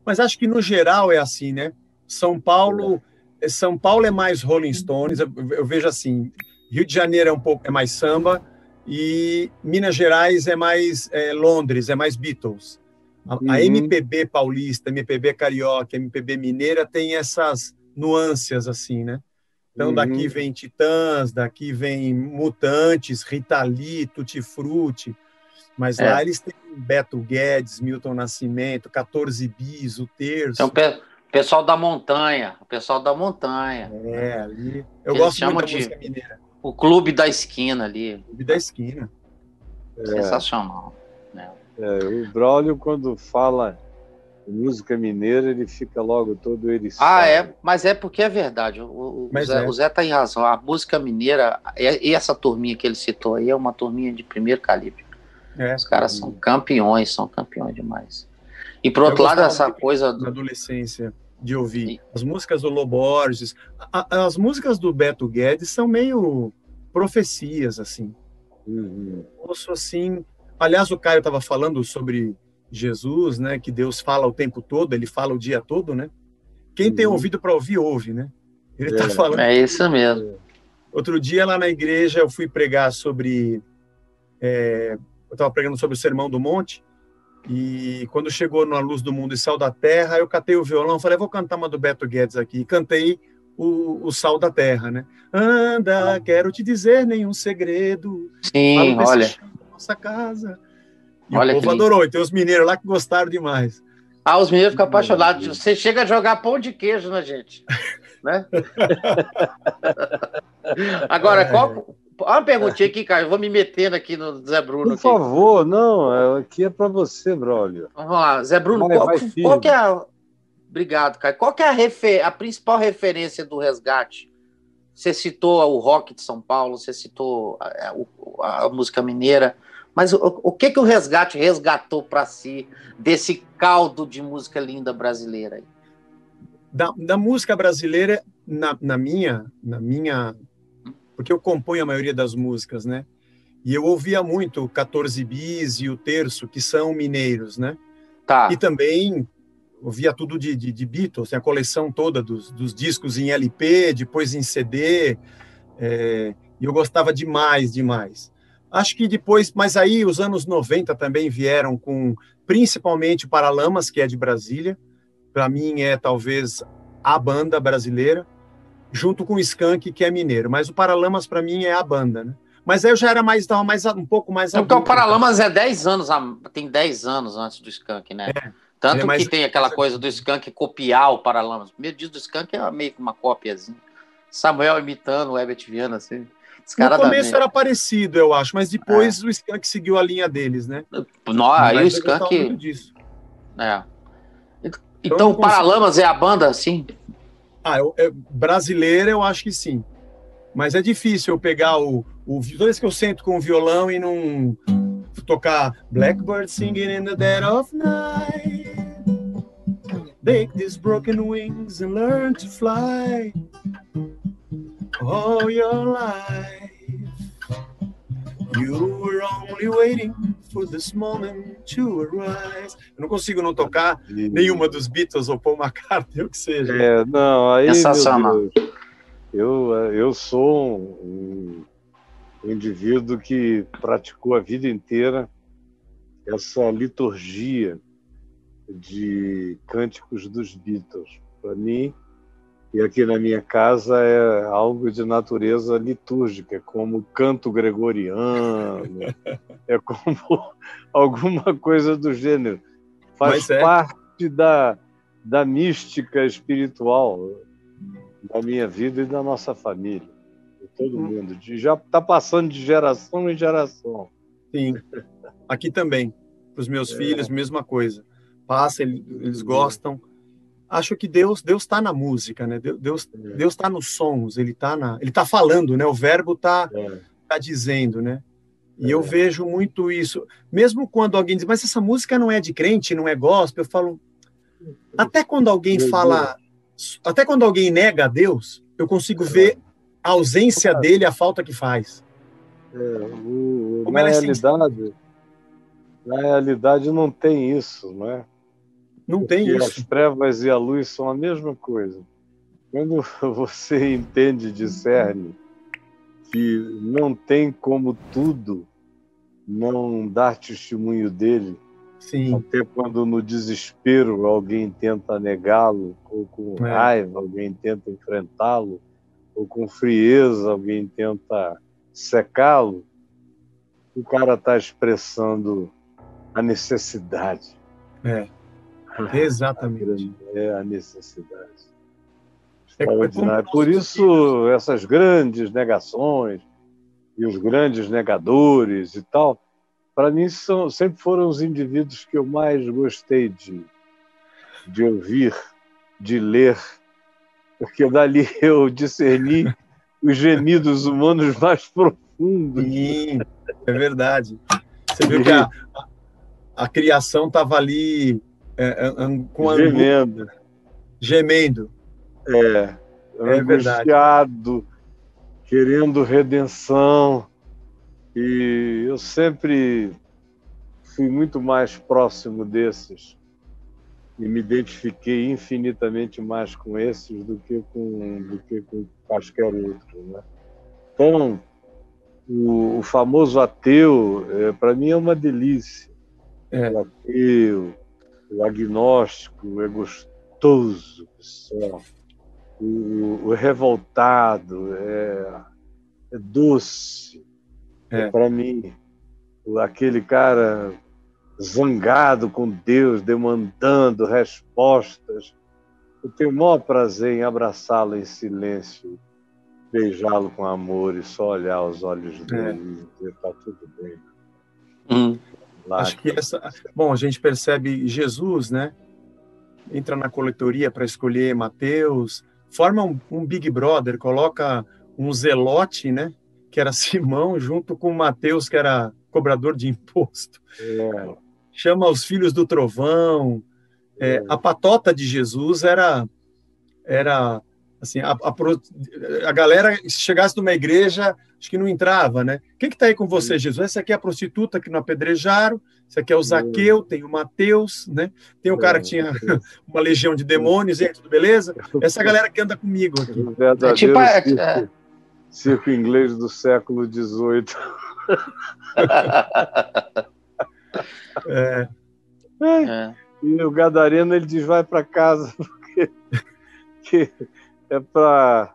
Mas acho que no geral é assim, né? São Paulo é mais Rolling Stones, eu vejo assim, Rio de Janeiro é mais samba, e Minas Gerais é mais Londres, é mais Beatles. A MPB paulista, MPB carioca, MPB mineira tem essas nuances assim, né? Então daqui vem Titãs, daqui vem Mutantes, Rita Lee, Tutti Frutti, mas lá eles têm Beto Guedes, Milton Nascimento, 14 Bis, o Terço. Então, pessoal da montanha, o pessoal da montanha. Ali. Eu Eles gosto muito chamam da de música mineira. o Clube da Esquina ali. Clube da Esquina. Sensacional. Né? O Braulio, quando fala música mineira, ele fica logo todo eriçado. Mas é porque é verdade. O Zé tá em razão. A música mineira, e essa turminha que ele citou aí, é uma turminha de primeiro calibre. Os caras são campeões demais. E por outro lado, essa coisa... Na adolescência, de ouvir as músicas do Lobo Borges, as músicas do Beto Guedes são meio profecias, assim. Ouço assim... Aliás, o Caio estava falando sobre Jesus, né? Que Deus fala o tempo todo, ele fala o dia todo, né? Quem tem ouvido para ouvir, ouve, né? Ele está falando... É isso mesmo. Outro dia, lá na igreja, eu fui pregar sobre... eu estava pregando sobre o Sermão do Monte, e quando chegou na Luz do Mundo e Sal da Terra, eu catei o violão, falei, vou cantar uma do Beto Guedes aqui. E cantei o Sal da Terra, né? Anda, quero te dizer nenhum segredo. Sim, olha... nossa casa. E olha, o povo adorou. E tem os mineiros lá que gostaram demais. Os mineiros ficam apaixonados. Você chega a jogar pão de queijo na gente. Né? Agora, uma perguntinha aqui, cara. Eu vou me metendo aqui no Zé Bruno. Por favor, não. Aqui é para você, Braulio. Vamos lá. Zé Bruno, qual que é a... Obrigado, cara. Qual que é a principal referência do Resgate? Você citou o rock de São Paulo, você citou a música mineira, mas o que o Resgate resgatou para si desse caldo de música linda brasileira aí? Da música brasileira, na minha, porque eu componho a maioria das músicas, né? E eu ouvia muito o 14 Bis e o Terço, que são mineiros, né? Tá. E também ouvia tudo de Beatles, a coleção toda dos discos em LP, depois em CD, e eu gostava demais. Acho que depois, mas aí os anos 90 também vieram com, principalmente o Paralamas, que é de Brasília, para mim é talvez a banda brasileira, junto com o Skank, que é mineiro, mas o Paralamas para mim é a banda, né? Mas aí eu já estava um pouco mais adulto. Porque o Paralamas é 10 anos, tem 10 anos antes do Skank, né? Tanto que tem aquela coisa do Skank copiar o Paralamas. O primeiro disco do Skank é meio que uma cópiazinha. Samuel imitando o Herbert Viana, assim. No começo era parecido, eu acho, mas depois o Skank seguiu a linha deles, né? Aí o Skank... Então o Paralamas é a banda, assim? Brasileira, eu acho que sim. Mas é difícil eu pegar toda vez que eu sento com o violão e não tocar Blackbird singing in the dead of night, take these broken wings and learn to fly all your life. You were only waiting for this moment to arise. Eu não consigo não tocar nenhuma dos Beatles ou Paul McCartney, o que seja. Não, aí, sensacional. Eu sou um indivíduo que praticou a vida inteira essa liturgia de cânticos dos Beatles. Para mim, e aqui na minha casa, é algo de natureza litúrgica, como canto gregoriano, é como alguma coisa do gênero. Faz parte da mística espiritual da minha vida e da nossa família, de todo mundo. Já está passando de geração em geração. Sim, aqui também. Para os meus filhos, mesma coisa. Passa, eles gostam. Acho que Deus está na música, né? Deus está nos sons, ele tá falando, né? O verbo tá dizendo, né? E eu vejo muito isso. Mesmo quando alguém diz, mas essa música não é de crente, não é gospel, eu falo, até quando alguém fala, até quando alguém nega a Deus, eu consigo ver a ausência dele, a falta que faz. Na realidade não tem isso, não é? Não tem Porque isso. as trevas e a luz são a mesma coisa. Quando você entende, discerne, que não tem como tudo não dar testemunho dele, Sim. até quando no desespero alguém tenta negá-lo, ou com raiva alguém tenta enfrentá-lo, ou com frieza alguém tenta secá-lo, o cara está expressando a necessidade. Exatamente. É a necessidade. É Extraordinário. Por isso, essas grandes negações e os grandes negadores e tal, para mim, sempre foram os indivíduos que eu mais gostei de ouvir, de ler, porque dali eu discerni os gemidos humanos mais profundos. Sim, é verdade. Você viu que a criação estava ali com gemendo. Angustiado, querendo redenção. E eu sempre fui muito mais próximo desses e me identifiquei infinitamente mais com esses do que com quaisquer outros, né? Então, o famoso ateu, para mim, é uma delícia. O ateu, o agnóstico é gostoso, pessoal. O revoltado é doce. Para mim, aquele cara zangado com Deus, demandando respostas. Eu tenho o maior prazer em abraçá-lo em silêncio, beijá-lo com amor e só olhar os olhos dele e dizer: está tudo bem. Acho que bom, a gente percebe Jesus, né? Entra na coletoria para escolher Mateus, forma um Big Brother, coloca um zelote, né? Que era Simão, junto com Mateus, que era cobrador de imposto. Chama os filhos do trovão. A patota de Jesus era assim, a galera, se chegasse numa igreja, acho que não entrava, né? Quem que tá aí com você, Jesus? Essa aqui é a prostituta que não apedrejaram, esse aqui é o Zaqueu, tem o Mateus, né? Tem o cara que tinha uma legião de demônios, e aí, tudo beleza? Essa galera que anda comigo aqui. O verdadeiro circo inglês do século XVIII. E o Gadareno, ele diz: vai para casa, porque é para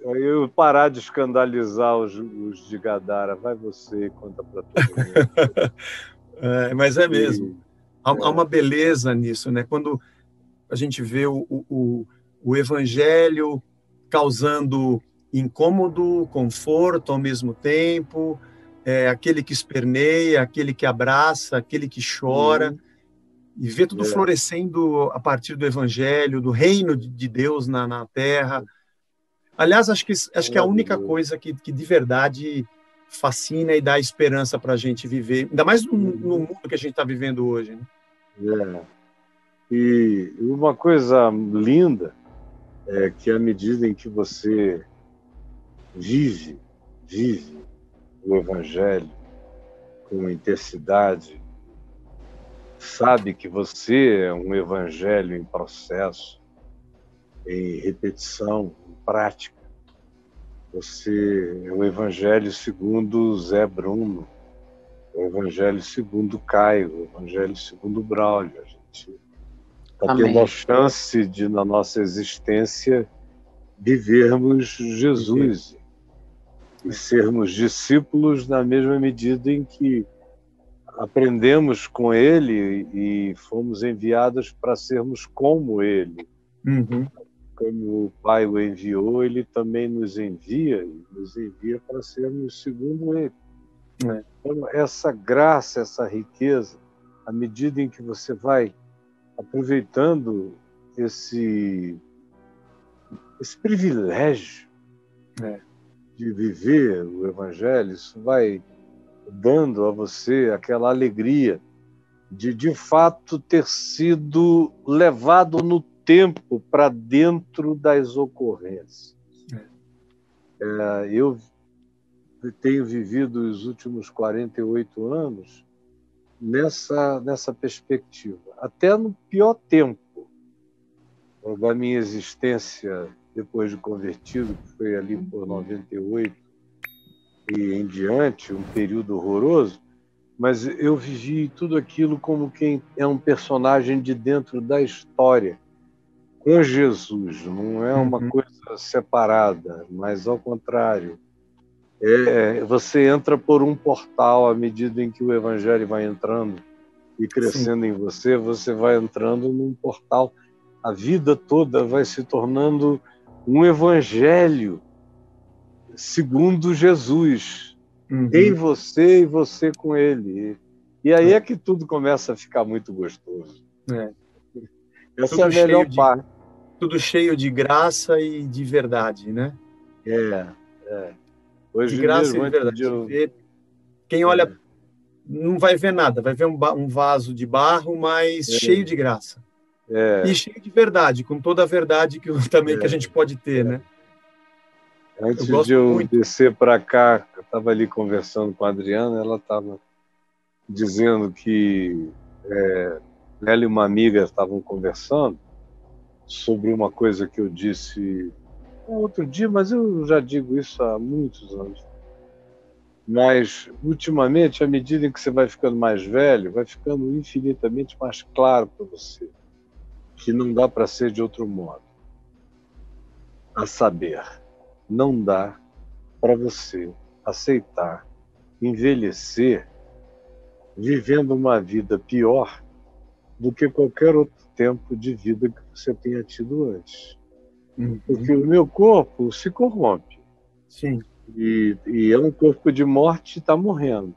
eu parar de escandalizar os de Gadara. Vai você e conta para todo mundo. Mas é mesmo. Há uma beleza nisso, né? Quando a gente vê o evangelho causando incômodo, conforto ao mesmo tempo, aquele que esperneia, aquele que abraça, aquele que chora, e vê tudo florescendo a partir do evangelho, do reino de Deus na terra. Aliás, acho que é a única coisa que de verdade fascina e dá esperança para a gente viver, ainda mais no mundo que a gente está vivendo hoje, né? E uma coisa linda é que, à medida em que você vive o Evangelho com intensidade, sabe que você é um Evangelho em processo, em repetição, em prática. Você é o Evangelho segundo Zé Bruno, o Evangelho segundo Caio, o Evangelho segundo Braulio. A gente está tendo a chance de, na nossa existência, vivermos Jesus e sermos discípulos na mesma medida em que aprendemos com Ele e fomos enviados para sermos como Ele. Como o Pai o enviou, Ele também nos envia para sermos segundo Ele. Então, essa graça, essa riqueza, à medida em que você vai aproveitando esse privilégio de viver o Evangelho, isso vai dando a você aquela alegria de fato ter sido levado no tempo para dentro das ocorrências. Eu tenho vivido os últimos 48 anos nessa perspectiva. Até no pior tempo da minha existência, depois de convertido, que foi ali por 98 e em diante, um período horroroso, mas eu vivi tudo aquilo como quem é um personagem de dentro da história, com Jesus, não é uma coisa separada, mas ao contrário. Você entra por um portal à medida em que o Evangelho vai entrando e crescendo em você, você vai entrando num portal. A vida toda vai se tornando um Evangelho segundo Jesus, em você e você com Ele. E aí é que tudo começa a ficar muito gostoso. Essa tudo é a melhor parte. Tudo cheio de graça e de verdade, né? Hoje de graça mesmo, e de verdade. Quem olha não vai ver nada, vai ver um vaso de barro, mas cheio de graça. E cheio de verdade, com toda a verdade que a gente pode ter, né? Antes de eu descer para cá, eu estava ali conversando com a Adriana, ela estava dizendo que ela e uma amiga estavam conversando sobre uma coisa que eu disse outro dia, mas eu já digo isso há muitos anos. Mas, ultimamente, à medida em que você vai ficando mais velho, vai ficando infinitamente mais claro para você que não dá para ser de outro modo. A saber, não dá para você aceitar envelhecer vivendo uma vida pior do que qualquer outro tempo de vida que você tenha tido antes. Porque o meu corpo se corrompe. Sim. E é um corpo de morte e está morrendo.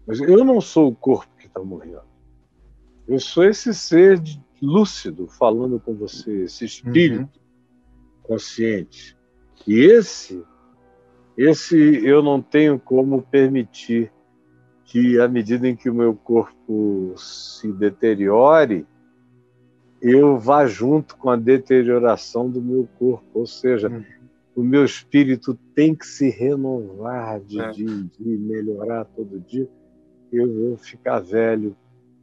Mas eu não sou o corpo que está morrendo. Eu sou esse ser lúcido falando com você, esse espírito consciente. E esse eu não tenho como permitir que, à medida em que o meu corpo se deteriore, eu vá junto com a deterioração do meu corpo. Ou seja, o meu espírito tem que se renovar de dia em dia, melhorar todo dia. Eu vou ficar velho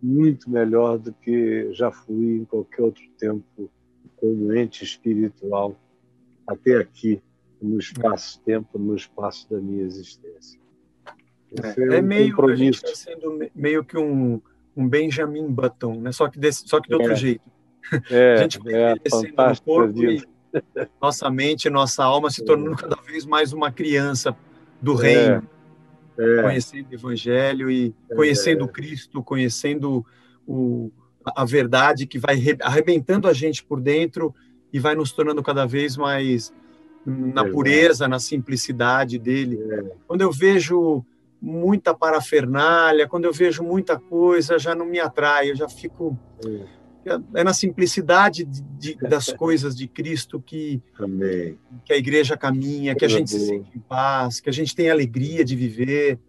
muito melhor do que já fui em qualquer outro tempo como ente espiritual até aqui, no espaço-tempo, no espaço da minha existência. Esse é um meio, compromisso. A gente está sendo meio que um Benjamin Button, né? Só que de outro jeito. A gente vai envelhecendo no corpo e nossa mente, nossa alma se tornando cada vez mais uma criança do reino, conhecendo o Evangelho e conhecendo Cristo, conhecendo a verdade que vai arrebentando a gente por dentro e vai nos tornando cada vez mais na pureza, na simplicidade dele. Quando eu vejo muita parafernália, quando eu vejo muita coisa, já não me atrai, eu já fico... É na simplicidade das coisas de Cristo que a igreja caminha, que a gente se sente em paz, que a gente tem alegria de viver.